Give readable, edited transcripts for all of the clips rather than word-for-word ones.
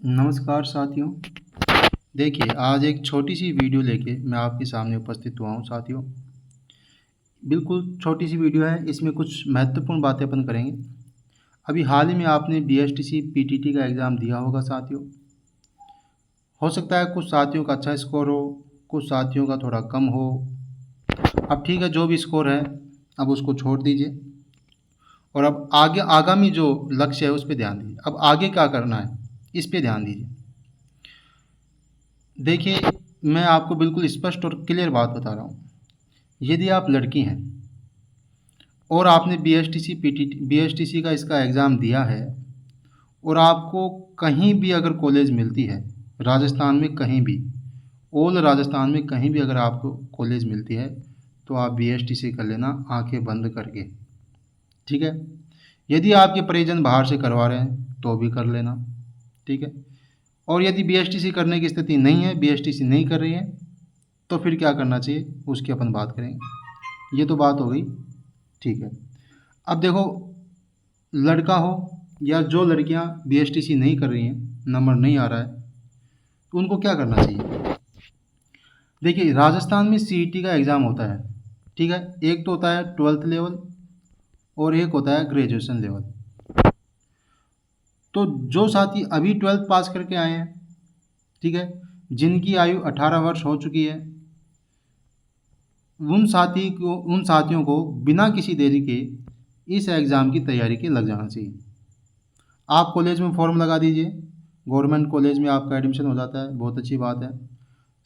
नमस्कार साथियों। देखिए, आज एक छोटी सी वीडियो लेके मैं आपके सामने उपस्थित हुआ हूँ साथियों। बिल्कुल छोटी सी वीडियो है, इसमें कुछ महत्वपूर्ण बातें अपन करेंगे। अभी हाल ही में आपने बीएसटीसी पीटीटी का एग्ज़ाम दिया होगा साथियों। हो सकता है कुछ साथियों का अच्छा स्कोर हो, कुछ साथियों का थोड़ा कम हो। अब ठीक है, जो भी स्कोर है अब उसको छोड़ दीजिए और अब आगे आगामी जो लक्ष्य है उस पर ध्यान दीजिए। अब आगे क्या करना है इस पर ध्यान दीजिए। देखिए, मैं आपको बिल्कुल स्पष्ट और क्लियर बात बता रहा हूँ। यदि आप लड़की हैं और आपने बीएसटीसी का इसका एग्ज़ाम दिया है और आपको कहीं भी अगर कॉलेज मिलती है, राजस्थान में कहीं भी, ऑल राजस्थान में कहीं भी अगर आपको कॉलेज मिलती है, तो आप बीएसटीसी कर लेना आंखें बंद करके। ठीक है। यदि आपके परिजन बाहर से करवा रहे हैं तो भी कर लेना। ठीक है। और यदि बीएसटीसी करने की स्थिति नहीं है, बीएसटीसी नहीं कर रही है, तो फिर क्या करना चाहिए उसकी अपन बात करेंगे। ये तो बात हो गई। ठीक है। अब देखो, लड़का हो या जो लड़कियां बीएसटीसी नहीं कर रही हैं, नंबर नहीं आ रहा है, तो उनको क्या करना चाहिए। देखिए, राजस्थान में सीईटी का एग्ज़ाम होता है। ठीक है। एक तो होता है 12th लेवल और एक होता है ग्रेजुएशन लेवल। तो जो साथी अभी 12th पास करके आए हैं, ठीक है, जिनकी आयु 18 वर्ष हो चुकी है, उन साथियों को बिना किसी देरी के इस एग्ज़ाम की तैयारी के लग जाना चाहिए। आप कॉलेज में फॉर्म लगा दीजिए, गवर्नमेंट कॉलेज में आपका एडमिशन हो जाता है, बहुत अच्छी बात है।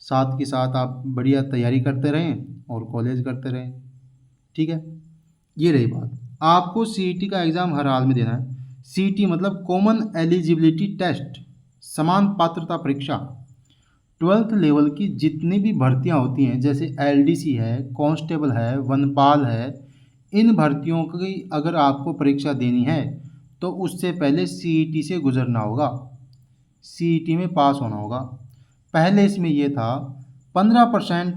साथ के साथ आप बढ़िया तैयारी करते रहें और कॉलेज करते रहें। ठीक है। ये रही बात। आपको सीईटी का एग्ज़ाम हर हाल में देना है। सीईटी मतलब कॉमन एलिजिबिलिटी टेस्ट, समान पात्रता परीक्षा। 12th लेवल की जितनी भी भर्तियां होती हैं, जैसे एलडीसी है, कांस्टेबल है, वनपाल है, इन भर्तियों की अगर आपको परीक्षा देनी है तो उससे पहले सीईटी से गुजरना होगा, सीईटी में पास होना होगा। पहले इसमें ये था 15%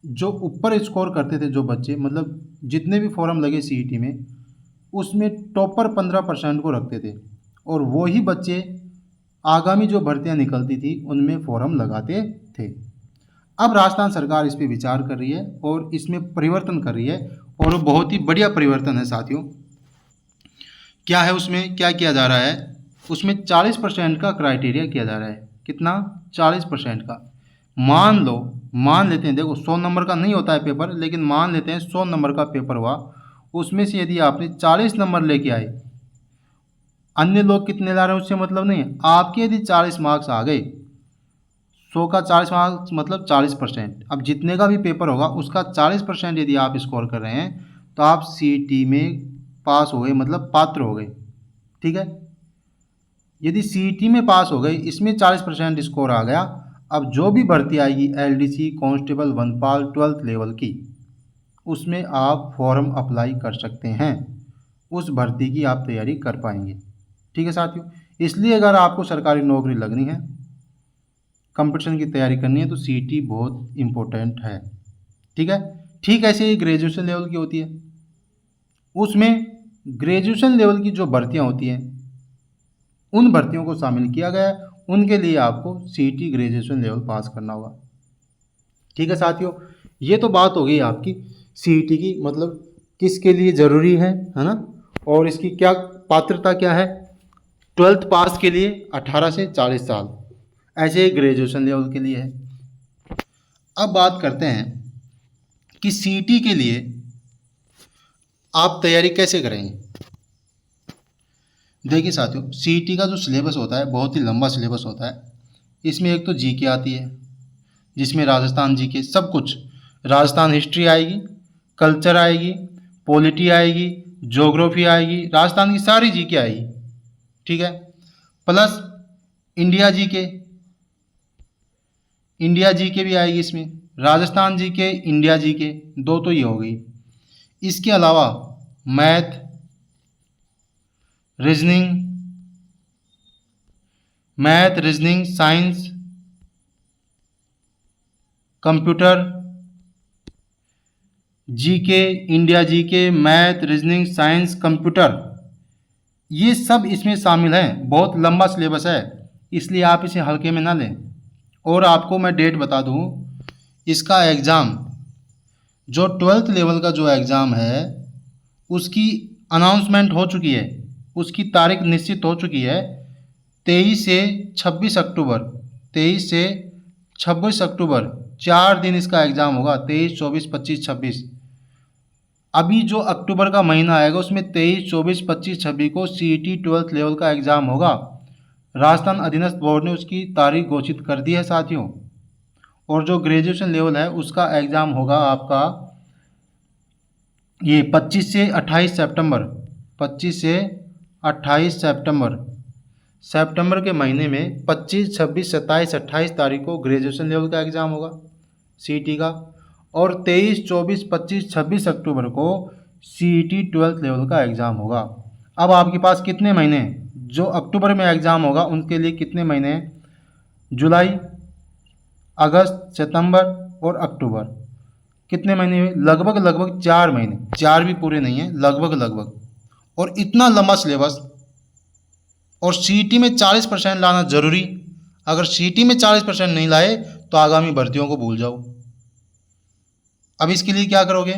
जो ऊपर स्कोर करते थे जो बच्चे, मतलब जितने भी फॉर्म लगे सीईटी में, उसमें टॉपर 15% को रखते थे और वही बच्चे आगामी जो भर्तियां निकलती थी उनमें फॉर्म लगाते थे। अब राजस्थान सरकार इस पर विचार कर रही है और इसमें परिवर्तन कर रही है, और वो बहुत ही बढ़िया परिवर्तन है साथियों। क्या है उसमें, क्या किया जा रहा है उसमें, 40% का क्राइटेरिया किया जा रहा है। कितना? 40% का। मान लेते हैं, देखो 100 नंबर का नहीं होता है पेपर, लेकिन मान लेते हैं 100 नंबर का पेपर हुआ, उसमें से यदि आपने 40 नंबर लेके आए, अन्य लोग कितने ला रहे हैं उससे मतलब नहीं है, आपके यदि 40 मार्क्स आ गए, 100 का 40 मार्क्स मतलब 40%। अब जितने का भी पेपर होगा उसका 40% यदि आप स्कोर कर रहे हैं तो आप सीईटी में पास हो गए, मतलब पात्र हो गए। ठीक है। यदि सीईटी में पास हो गए, इसमें 40% स्कोर आ गया, अब जो भी भर्ती आएगी एलडीसी, कांस्टेबल, वनपाल 12th लेवल की, उसमें आप फॉर्म अप्लाई कर सकते हैं, उस भर्ती की आप तैयारी कर पाएंगे। ठीक है साथियों। इसलिए अगर आपको सरकारी नौकरी लगनी है, कंपटीशन की तैयारी करनी है, तो सीईटी बहुत इम्पोर्टेंट है। ठीक है। ठीक ऐसे ही ग्रेजुएशन लेवल की होती है, उसमें ग्रेजुएशन लेवल की जो भर्तियां होती हैं उन भर्तियों को शामिल किया गया है, उनके लिए आपको सीईटी ग्रेजुएशन लेवल पास करना होगा। ठीक है साथियों। ये तो बात हो गई आपकी सीईटी की, मतलब किसके लिए ज़रूरी है ना, और इसकी क्या पात्रता क्या है। 12th पास के लिए 18 से 40 साल, ऐसे ही ग्रेजुएशन लेवल के लिए है। अब बात करते हैं कि सीईटी के लिए आप तैयारी कैसे करेंगे। देखिए साथियों, सीईटी का जो सिलेबस होता है बहुत ही लंबा सिलेबस होता है। इसमें एक तो जीके आती है, जिसमें राजस्थान जीके सब कुछ, राजस्थान हिस्ट्री आएगी, कल्चर आएगी, पॉलिटी आएगी, ज्योग्राफी आएगी, राजस्थान की सारी जीके आएगी। ठीक है। Plus India GK, India GK भी आएगी इसमें, राजस्थान जीके, इंडिया जीके, दो तो ये हो गई। इसके अलावा math, reasoning, science, computer, GK, India GK, math, reasoning, science, computer, ये सब इसमें शामिल हैं। बहुत लंबा सिलेबस है, इसलिए आप इसे हल्के में ना लें। और आपको मैं डेट बता दूं, इसका एग्ज़ाम जो 12th लेवल का जो एग्ज़ाम है उसकी अनाउंसमेंट हो चुकी है, उसकी तारीख निश्चित हो चुकी है। 23 से 26 अक्टूबर, 23 से 26 अक्टूबर 4 दिन इसका एग्ज़ाम होगा। 23, 24, 25, 26। अभी जो अक्टूबर का महीना आएगा उसमें 23, 24, 25, 26 को CET 12th लेवल का एग्ज़ाम होगा। राजस्थान अधीनस्थ बोर्ड ने उसकी तारीख घोषित कर दी है साथियों। और जो ग्रेजुएशन लेवल है उसका एग्ज़ाम होगा आपका ये 25 से 28 सितंबर, 25 से 28 सितंबर के महीने में 25, 26, 27, 28 तारीख को ग्रेजुएशन लेवल का एग्ज़ाम होगा CET का। और 23, 24, 25, 26 अक्टूबर को CET 12th लेवल का एग्ज़ाम होगा। अब आपके पास कितने महीने हैं? जो अक्टूबर में एग्ज़ाम होगा उनके लिए कितने महीने हैं? जुलाई, अगस्त, सितंबर और अक्टूबर। कितने महीने हुए? लगभग 4 महीने, 4 भी पूरे नहीं हैं, लगभग। और इतना लंबा सिलेबस, और CET में 40% लाना ज़रूरी। अगर CET में 40% नहीं लाए तो आगामी भर्तियों को भूल जाओ। अब इसके लिए क्या करोगे?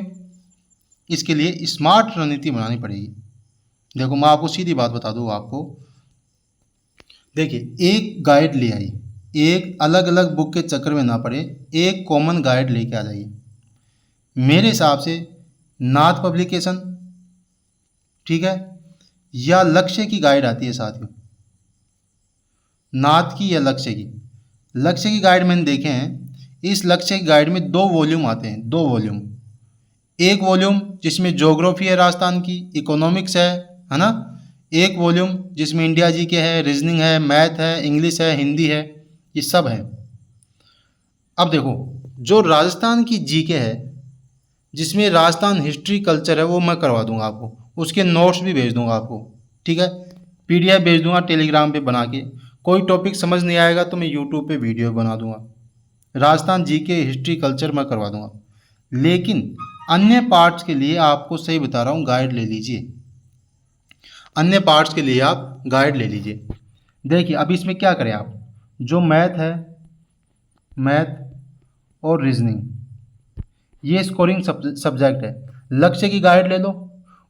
इसके लिए स्मार्ट रणनीति बनानी पड़ेगी। देखो मैं आपको सीधी बात बता दूँ आपको। देखिए, एक गाइड ले आई, एक अलग अलग बुक के चक्कर में ना पड़े, एक कॉमन गाइड लेके आ जाइए। मेरे हिसाब से नाथ पब्लिकेशन, ठीक है, या लक्ष्य की गाइड आती है साथियों, नाथ की या लक्ष्य की। लक्ष्य की गाइड मैंने देखे हैं। इस लक्ष्य की गाइड में 2 वॉल्यूम आते हैं, 2 वॉल्यूम। एक वॉल्यूम जिसमें ज्योग्राफी है राजस्थान की, इकोनॉमिक्स है ना। एक वॉल्यूम जिसमें इंडिया जीके है, रीजनिंग है, मैथ है, इंग्लिश है, हिंदी है, ये सब है। अब देखो, जो राजस्थान की जीके है जिसमें राजस्थान हिस्ट्री कल्चर है वो मैं करवा दूंगा आपको, उसके नोट्स भी भेज दूंगा आपको, ठीक है। PDF भेज दूंगा टेलीग्राम पे बना के। कोई टॉपिक समझ नहीं आएगा तो मैं यूट्यूब पे वीडियो बना दूंगा। राजस्थान जीके हिस्ट्री कल्चर मैं करवा दूंगा। लेकिन अन्य पार्ट्स के लिए आपको सही बता रहा हूँ, गाइड ले लीजिए। अन्य पार्ट्स के लिए आप गाइड ले लीजिए। देखिए अब इसमें क्या करें आप, जो मैथ है, मैथ और रीजनिंग, ये स्कोरिंग सब्जेक्ट है। लक्ष्य की गाइड ले लो,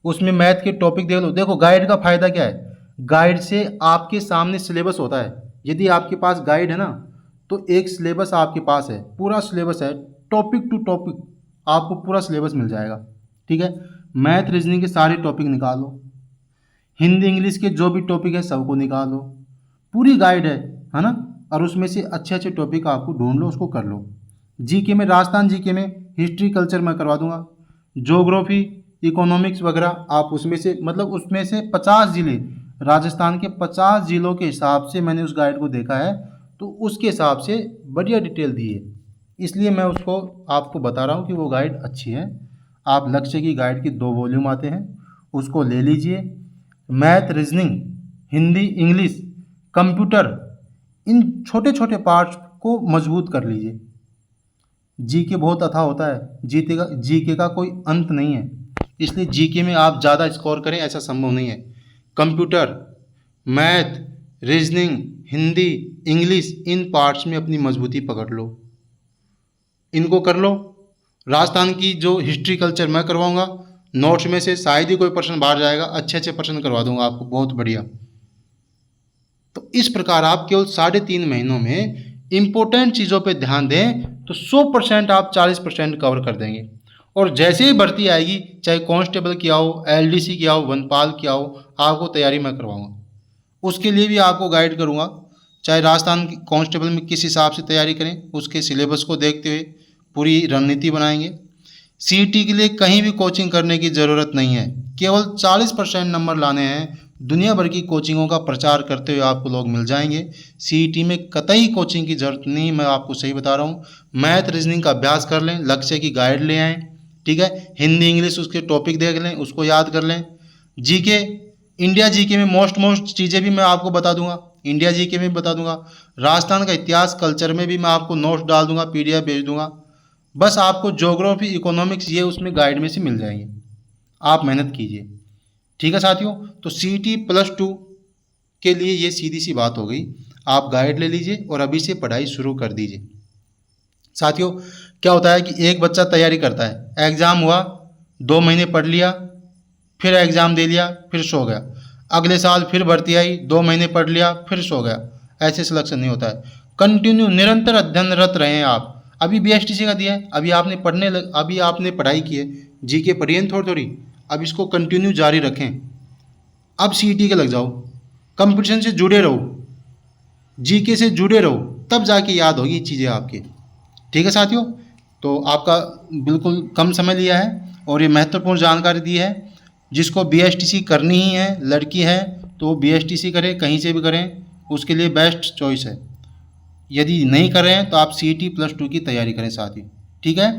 उसमें मैथ के टॉपिक देख लो। देखो गाइड का फ़ायदा क्या है, गाइड से आपके सामने सिलेबस होता है। यदि आपके पास गाइड है ना तो एक सिलेबस आपके पास है, पूरा सिलेबस है, टॉपिक टू टॉपिक आपको पूरा सिलेबस मिल जाएगा, ठीक है। मैथ रीजनिंग के सारे टॉपिक निकालो, हिंदी इंग्लिश के जो भी टॉपिक है सबको निकालो, पूरी गाइड है ना। और उसमें से अच्छे अच्छे टॉपिक आपको ढूंढ लो, उसको कर लो। जीके में, राजस्थान जीके में हिस्ट्री कल्चर मैं करवा दूंगा। ज्योग्राफी, इकोनॉमिक्स वगैरह आप उसमें से, मतलब उसमें से 50 ज़िले, राजस्थान के 50 ज़िलों के हिसाब से मैंने उस गाइड को देखा है, तो उसके हिसाब से बढ़िया डिटेल दी है। इसलिए मैं उसको आपको बता रहा हूँ कि वो गाइड अच्छी है। आप लक्ष्य की गाइड के 2 वॉल्यूम आते हैं, उसको ले लीजिए। Math, reasoning, Hindi, English, computer, इन छोटे छोटे पार्ट्स को मजबूत कर लीजिए। जीके बहुत अथाह होता है, जीके का कोई अंत नहीं है, इसलिए जीके में आप ज़्यादा स्कोर करें ऐसा संभव नहीं है। Computer, math, reasoning, Hindi, English, इन पार्ट्स में अपनी मजबूती पकड़ लो, इनको कर लो। राजस्थान की जो हिस्ट्री कल्चर मैं करवाऊंगा, नोट्स में से शायद ही कोई प्रश्न बाहर जाएगा, अच्छे अच्छे प्रश्न करवा दूंगा आपको, बहुत बढ़िया। तो इस प्रकार आप केवल 3.5 महीनों में इम्पोर्टेंट चीज़ों पे ध्यान दें तो 100% आप 40% कवर कर देंगे। और जैसे ही भर्ती आएगी, चाहे कांस्टेबल की आओ, LDC की आओ, वनपाल की आओ, आपको तैयारी मैं करवाऊंगा। उसके लिए भी आपको गाइड करूंगा, चाहे राजस्थान की कांस्टेबल में किस हिसाब से तैयारी करें, उसके सिलेबस को देखते हुए पूरी रणनीति बनाएंगे। CET के लिए कहीं भी कोचिंग करने की ज़रूरत नहीं है, केवल 40% नंबर लाने हैं। दुनिया भर की कोचिंगों का प्रचार करते हुए आपको लोग मिल जाएंगे। CET में कतई कोचिंग की ज़रूरत नहीं, मैं आपको सही बता रहा हूँ। मैथ रीजनिंग का अभ्यास कर लें, लक्ष्य की गाइड ले आएँ, ठीक है। हिंदी इंग्लिश उसके टॉपिक देख लें, उसको याद कर लें। जीके, इंडिया जीके में मोस्ट चीज़ें भी मैं आपको बता दूंगा, इंडिया जीके में बता दूंगा। राजस्थान का इतिहास कल्चर में भी मैं आपको नोट्स डाल दूंगा, PDF भेज दूंगा। बस आपको ज्योग्राफी, इकोनॉमिक्स ये उसमें गाइड में से मिल जाएंगे, आप मेहनत कीजिए, ठीक है साथियों। तो CET +2 के लिए ये सीधी सी बात हो गई। आप गाइड ले लीजिए और अभी से पढ़ाई शुरू कर दीजिए। साथियों, क्या होता है कि एक बच्चा तैयारी करता है, एग्ज़ाम हुआ, 2 महीने पढ़ लिया, फिर एग्ज़ाम दे लिया, फिर सो गया। अगले साल फिर भर्ती आई, 2 महीने पढ़ लिया, फिर सो गया। ऐसे सिलेक्शन नहीं होता है। कंटिन्यू निरंतर अध्ययनरत रहें आप। अभी बीएसटीसी का दिया है, अभी आपने पढ़ाई की है, जीके पढ़ी है थोड़ी थोड़ी, अब इसको कंटिन्यू जारी रखें। अब सीईटी के लग जाओ, कंपटीशन से जुड़े रहो, जीके से जुड़े रहो, तब जाके याद होगी चीज़ें आपके। ठीक है साथियों, तो आपका बिल्कुल कम समय लिया है और ये महत्वपूर्ण जानकारी दी है। जिसको बीएसटीसी करनी ही है, लड़की है तो वो बीएसटीसी करें, कहीं से भी करें, उसके लिए बेस्ट चॉइस है। यदि नहीं कर रहे हैं तो आप सीईटी +2 की तैयारी करें साथ ही। ठीक है,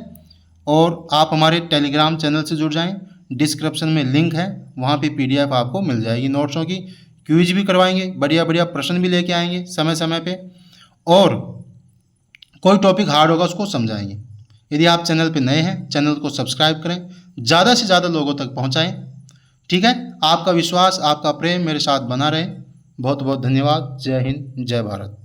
और आप हमारे टेलीग्राम चैनल से जुड़ जाएं, डिस्क्रिप्शन में लिंक है, वहाँ पे पीडीएफ आपको मिल जाएगी नोट्सों की। क्विज भी करवाएंगे, बढ़िया बढ़िया प्रश्न भी लेके आएंगे समय समय पे, और कोई टॉपिक हार्ड होगा उसको समझाएंगे। यदि आप चैनल पे नए हैं, चैनल को सब्सक्राइब करें, ज़्यादा से ज़्यादा लोगों तक पहुँचाएँ। ठीक है, आपका विश्वास, आपका प्रेम मेरे साथ बना रहे। बहुत बहुत धन्यवाद। जय हिंद, जय भारत।